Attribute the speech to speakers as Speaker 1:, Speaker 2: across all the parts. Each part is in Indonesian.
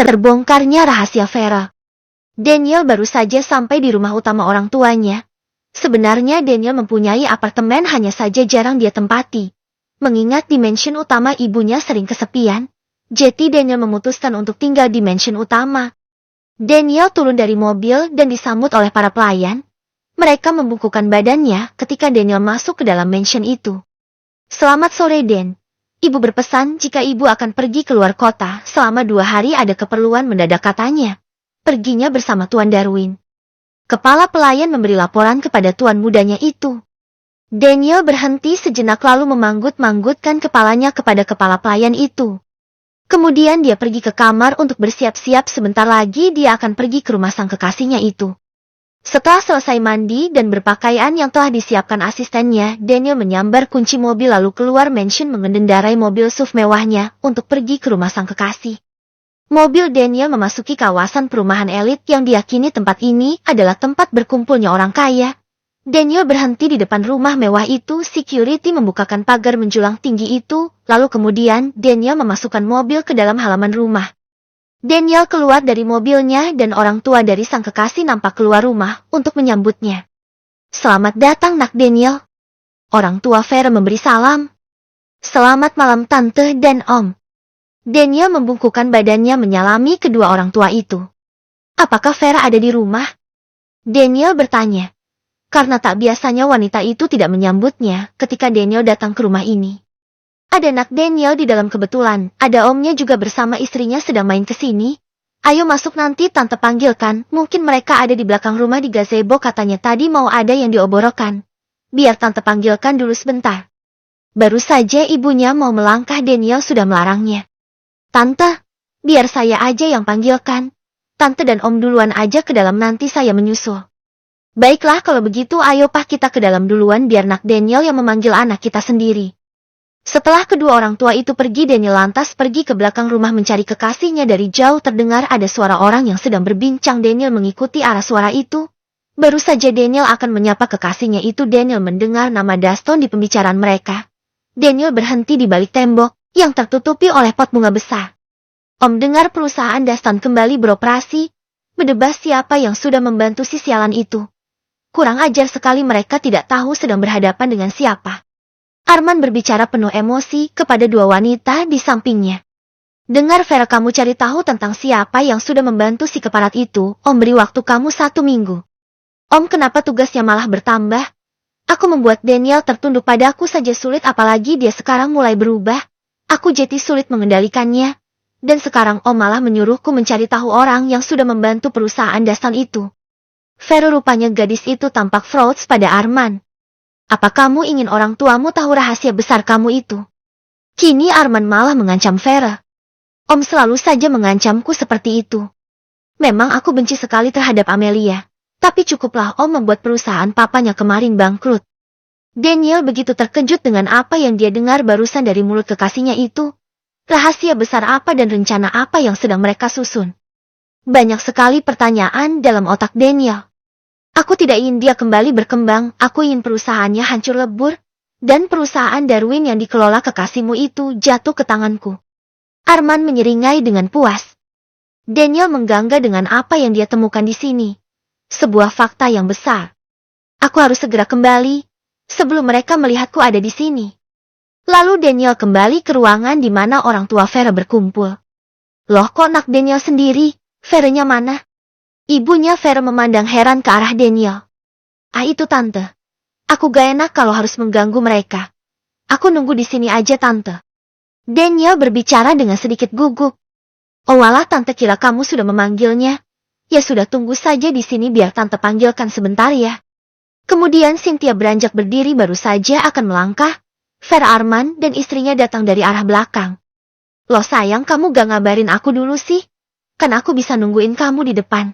Speaker 1: Terbongkarnya rahasia Vera. Daniel baru saja sampai di rumah utama orang tuanya. Sebenarnya Daniel mempunyai apartemen, hanya saja jarang dia tempati. Mengingat di mansion utama ibunya sering kesepian, jadi Daniel memutuskan untuk tinggal di mansion utama. Daniel turun dari mobil dan disambut oleh para pelayan. Mereka membungkukkan badannya ketika Daniel masuk ke dalam mansion itu. Selamat sore, Dan. Ibu berpesan jika ibu akan pergi keluar kota selama 2 hari, ada keperluan mendadak katanya. Perginya bersama Tuan Darwin. Kepala pelayan memberi laporan kepada tuan mudanya itu. Daniel berhenti sejenak lalu memanggut-manggutkan kepalanya kepada kepala pelayan itu. Kemudian dia pergi ke kamar untuk bersiap-siap, sebentar lagi dia akan pergi ke rumah sang kekasihnya itu. Setelah selesai mandi dan berpakaian yang telah disiapkan asistennya, Daniel menyambar kunci mobil lalu keluar mansion mengendarai mobil SUV mewahnya untuk pergi ke rumah sang kekasih. Mobil Daniel memasuki kawasan perumahan elit yang diyakini tempat ini adalah tempat berkumpulnya orang kaya. Daniel berhenti di depan rumah mewah itu, security membukakan pagar menjulang tinggi itu, lalu kemudian Daniel memasukkan mobil ke dalam halaman rumah. Daniel keluar dari mobilnya dan orang tua dari sang kekasih nampak keluar rumah untuk menyambutnya. Selamat datang, Nak Daniel. Orang tua Vera memberi salam. Selamat malam Tante dan Om. Daniel membungkukkan badannya menyalami kedua orang tua itu. Apakah Vera ada di rumah? Daniel bertanya. Karena tak biasanya wanita itu tidak menyambutnya ketika Daniel datang ke rumah ini. Ada Nak Daniel di dalam, kebetulan ada omnya juga bersama istrinya sedang main ke sini. Ayo masuk, nanti Tante panggilkan, mungkin mereka ada di belakang rumah di gazebo, katanya tadi mau ada yang dioborokan. Biar Tante panggilkan dulu sebentar. Baru saja ibunya mau melangkah, Daniel sudah melarangnya. Tante, biar saya aja yang panggilkan. Tante dan Om duluan aja ke dalam, nanti saya menyusul. Baiklah kalau begitu, ayo Pak kita ke dalam duluan biar Nak Daniel yang memanggil anak kita sendiri. Setelah kedua orang tua itu pergi, Daniel lantas pergi ke belakang rumah mencari kekasihnya. Dari jauh terdengar ada suara orang yang sedang berbincang. Daniel mengikuti arah suara itu. Baru saja Daniel akan menyapa kekasihnya itu, Daniel mendengar nama Daston di pembicaraan mereka. Daniel berhenti di balik tembok yang tertutupi oleh pot bunga besar. Om dengar perusahaan Daston kembali beroperasi. Berdebas siapa yang sudah membantu si sialan itu. Kurang ajar sekali, mereka tidak tahu sedang berhadapan dengan siapa. Arman berbicara penuh emosi kepada dua wanita di sampingnya. Dengar Vera, kamu cari tahu tentang siapa yang sudah membantu si keparat itu. Om beri waktu kamu 1 minggu. Om, kenapa tugasnya malah bertambah? Aku membuat Daniel tertunduk padaku saja sulit, apalagi dia sekarang mulai berubah. Aku jadi sulit mengendalikannya. Dan sekarang Om malah menyuruhku mencari tahu orang yang sudah membantu perusahaan Daston itu. Vera, rupanya gadis itu tampak frauds pada Arman. Apa kamu ingin orang tuamu tahu rahasia besar kamu itu? Kini Arman malah mengancam Vera. Om selalu saja mengancamku seperti itu. Memang aku benci sekali terhadap Amelia. Tapi cukuplah Om membuat perusahaan papanya kemarin bangkrut. Daniel begitu terkejut dengan apa yang dia dengar barusan dari mulut kekasihnya itu. Rahasia besar apa dan rencana apa yang sedang mereka susun? Banyak sekali pertanyaan dalam otak Daniel. Aku tidak ingin dia kembali berkembang, aku ingin perusahaannya hancur lebur, dan perusahaan Darwin yang dikelola kekasihmu itu jatuh ke tanganku. Arman menyeringai dengan puas. Daniel menggangga dengan apa yang dia temukan di sini. Sebuah fakta yang besar. Aku harus segera kembali, sebelum mereka melihatku ada di sini. Lalu Daniel kembali ke ruangan di mana orang tua Vera berkumpul. Loh, kok Nak Daniel sendiri? Veranya mana? Ibunya Vera memandang heran ke arah Daniel. Ah, itu Tante. Aku gak enak kalau harus mengganggu mereka. Aku nunggu di sini aja, Tante. Daniel berbicara dengan sedikit gugup. Oh walah, Tante kira kamu sudah memanggilnya. Ya sudah, tunggu saja di sini biar Tante panggilkan sebentar ya. Kemudian Cynthia beranjak berdiri baru saja akan melangkah. Vera, Arman dan istrinya datang dari arah belakang. Loh sayang, kamu gak ngabarin aku dulu sih? Kan aku bisa nungguin kamu di depan.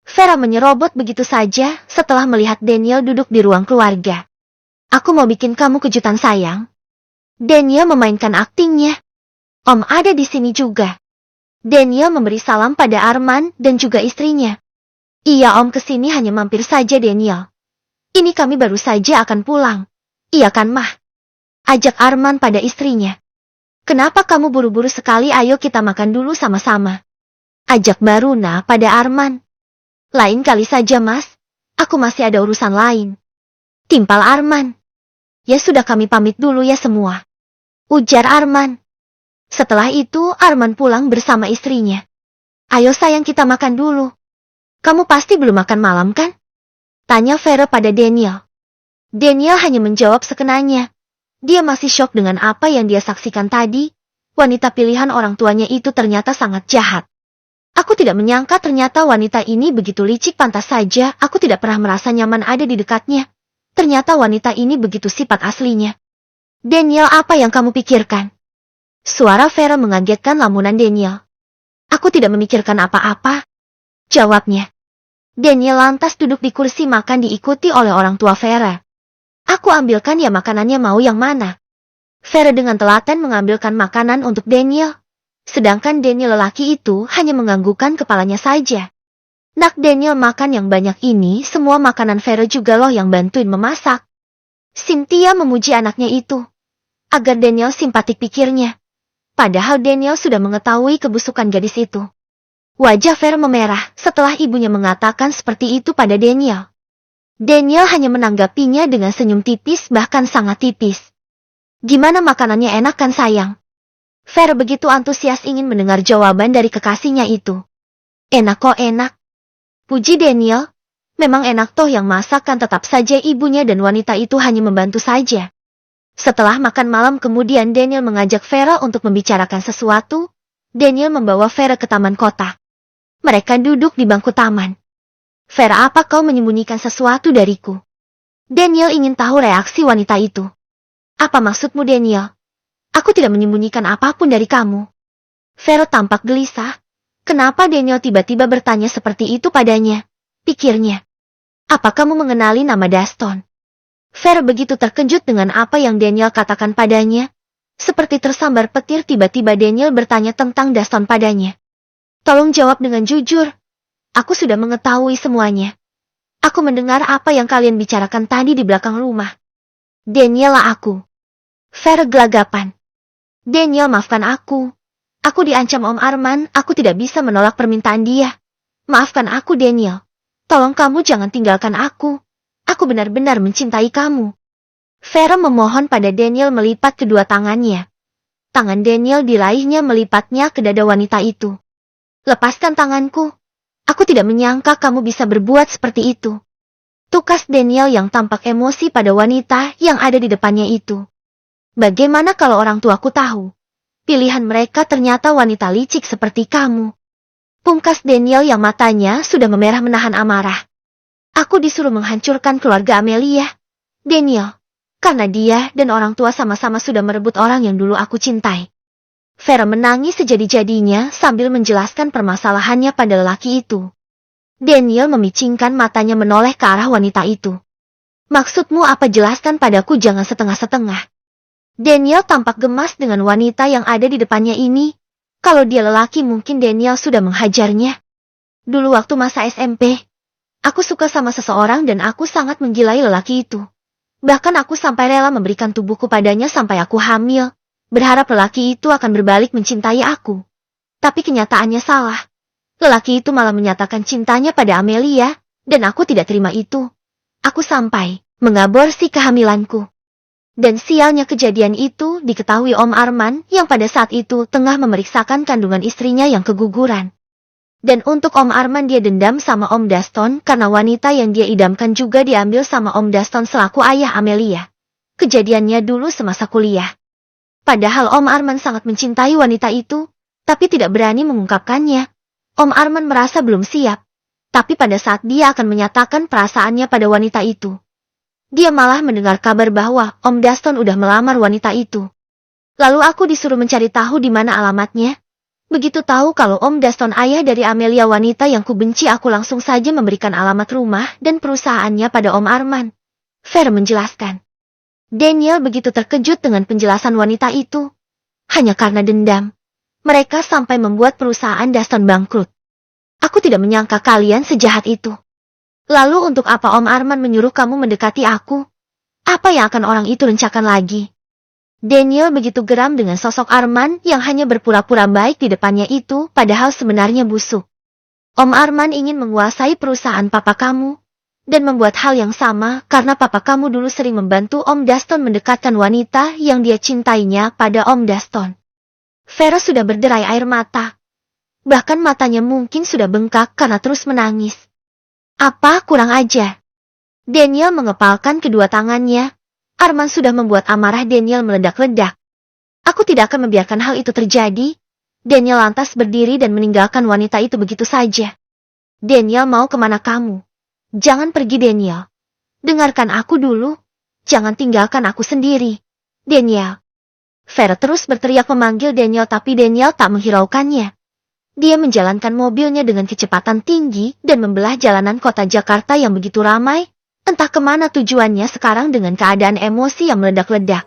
Speaker 1: Vera menyerobot begitu saja setelah melihat Daniel duduk di ruang keluarga. Aku mau bikin kamu kejutan sayang. Daniel memainkan aktingnya. Om ada di sini juga. Daniel memberi salam pada Arman dan juga istrinya. Iya Om, kesini hanya mampir saja Daniel. Ini kami baru saja akan pulang. Iya kan Mah? Ajak Arman pada istrinya. Kenapa kamu buru-buru sekali, ayo kita makan dulu sama-sama. Ajak Baruna pada Arman. Lain kali saja mas, aku masih ada urusan lain. Timpal Arman. Ya sudah kami pamit dulu ya semua. Ujar Arman. Setelah itu Arman pulang bersama istrinya. Ayo sayang kita makan dulu. Kamu pasti belum makan malam kan? Tanya Vera pada Daniel. Daniel hanya menjawab sekenanya. Dia masih syok dengan apa yang dia saksikan tadi. Wanita pilihan orang tuanya itu ternyata sangat jahat. Aku tidak menyangka ternyata wanita ini begitu licik, pantas saja aku tidak pernah merasa nyaman ada di dekatnya. Ternyata wanita ini begitu sifat aslinya. Daniel, apa yang kamu pikirkan? Suara Vera mengagetkan lamunan Daniel. Aku tidak memikirkan apa-apa. Jawabnya. Daniel lantas duduk di kursi makan diikuti oleh orang tua Vera. Aku ambilkan ya makanannya, mau yang mana? Vera dengan telaten mengambilkan makanan untuk Daniel. Sedangkan Daniel lelaki itu hanya menganggukkan kepalanya saja. Nak Daniel makan yang banyak ini, semua makanan Vera juga loh yang bantuin memasak. Cynthia memuji anaknya itu. Agar Daniel simpatik, pikirnya. Padahal Daniel sudah mengetahui kebusukan gadis itu. Wajah Vera memerah setelah ibunya mengatakan seperti itu pada Daniel. Daniel hanya menanggapinya dengan senyum tipis, bahkan sangat tipis. Gimana makanannya, enak kan sayang? Vera begitu antusias ingin mendengar jawaban dari kekasihnya itu. Enak kok, enak. Puji Daniel. Memang enak toh yang masak kan, tetap saja ibunya dan wanita itu hanya membantu saja. Setelah makan malam kemudian Daniel mengajak Vera untuk membicarakan sesuatu. Daniel membawa Vera ke taman kota. Mereka duduk di bangku taman. Vera, apa kau menyembunyikan sesuatu dariku? Daniel ingin tahu reaksi wanita itu. Apa maksudmu Daniel? Aku tidak menyembunyikan apapun dari kamu. Vera tampak gelisah. Kenapa Daniel tiba-tiba bertanya seperti itu padanya? Pikirnya. Apa kamu mengenali nama Daston? Vera begitu terkejut dengan apa yang Daniel katakan padanya. Seperti tersambar petir, tiba-tiba Daniel bertanya tentang Daston padanya. Tolong jawab dengan jujur. Aku sudah mengetahui semuanya. Aku mendengar apa yang kalian bicarakan tadi di belakang rumah. Daniel lah aku. Vera gelagapan. Daniel, maafkan aku. Aku diancam Om Arman, aku tidak bisa menolak permintaan dia. Maafkan aku Daniel. Tolong kamu jangan tinggalkan aku. Aku benar-benar mencintai kamu. Vera memohon pada Daniel melipat kedua tangannya. Tangan Daniel diraihnya melipatnya ke dada wanita itu. Lepaskan tanganku. Aku tidak menyangka kamu bisa berbuat seperti itu. Tukas Daniel yang tampak emosi pada wanita yang ada di depannya itu. Bagaimana kalau orang tuaku tahu? Pilihan mereka ternyata wanita licik seperti kamu. Pungkas Daniel yang matanya sudah memerah menahan amarah. Aku disuruh menghancurkan keluarga Amelia. Daniel, karena dia dan orang tua sama-sama sudah merebut orang yang dulu aku cintai. Vera menangis sejadi-jadinya sambil menjelaskan permasalahannya pada lelaki itu. Daniel memicingkan matanya menoleh ke arah wanita itu. Maksudmu apa? Jelaskan padaku, jangan setengah-setengah. Daniel tampak gemas dengan wanita yang ada di depannya ini. Kalau dia lelaki mungkin Daniel sudah menghajarnya. Dulu waktu masa SMP, aku suka sama seseorang dan aku sangat menggilai lelaki itu. Bahkan aku sampai rela memberikan tubuhku padanya sampai aku hamil, berharap lelaki itu akan berbalik mencintai aku. Tapi kenyataannya salah. Lelaki itu malah menyatakan cintanya pada Amelia, dan aku tidak terima itu. Aku sampai mengaborsi kehamilanku. Dan sialnya kejadian itu diketahui Om Arman yang pada saat itu tengah memeriksakan kandungan istrinya yang keguguran. Dan untuk Om Arman dia dendam sama Om Daston karena wanita yang dia idamkan juga diambil sama Om Daston selaku ayah Amelia. Kejadiannya dulu semasa kuliah. Padahal Om Arman sangat mencintai wanita itu, tapi tidak berani mengungkapkannya. Om Arman merasa belum siap. Tapi pada saat dia akan menyatakan perasaannya pada wanita itu, dia malah mendengar kabar bahwa Om Daston udah melamar wanita itu. Lalu aku disuruh mencari tahu di mana alamatnya. Begitu tahu kalau Om Daston ayah dari Amelia wanita yang kubenci, aku langsung saja memberikan alamat rumah dan perusahaannya pada Om Arman. Vera menjelaskan. Daniel begitu terkejut dengan penjelasan wanita itu. Hanya karena dendam, mereka sampai membuat perusahaan Daston bangkrut. Aku tidak menyangka kalian sejahat itu. Lalu untuk apa Om Arman menyuruh kamu mendekati aku? Apa yang akan orang itu rencanakan lagi? Daniel begitu geram dengan sosok Arman yang hanya berpura-pura baik di depannya itu, padahal sebenarnya busuk. Om Arman ingin menguasai perusahaan papa kamu, dan membuat hal yang sama karena papa kamu dulu sering membantu Om Daston mendekatkan wanita yang dia cintainya pada Om Daston. Vera sudah berderai air mata. Bahkan matanya mungkin sudah bengkak karena terus menangis. Apa kurang ajar? Daniel mengepalkan kedua tangannya. Arman sudah membuat amarah Daniel meledak-ledak. Aku tidak akan membiarkan hal itu terjadi. Daniel lantas berdiri dan meninggalkan wanita itu begitu saja. Daniel, mau kemana kamu? Jangan pergi, Daniel. Dengarkan aku dulu. Jangan tinggalkan aku sendiri. Daniel. Vera terus berteriak memanggil Daniel tapi Daniel tak menghiraukannya. Dia menjalankan mobilnya dengan kecepatan tinggi dan membelah jalanan kota Jakarta yang begitu ramai. Entah kemana tujuannya sekarang dengan keadaan emosi yang meledak-ledak.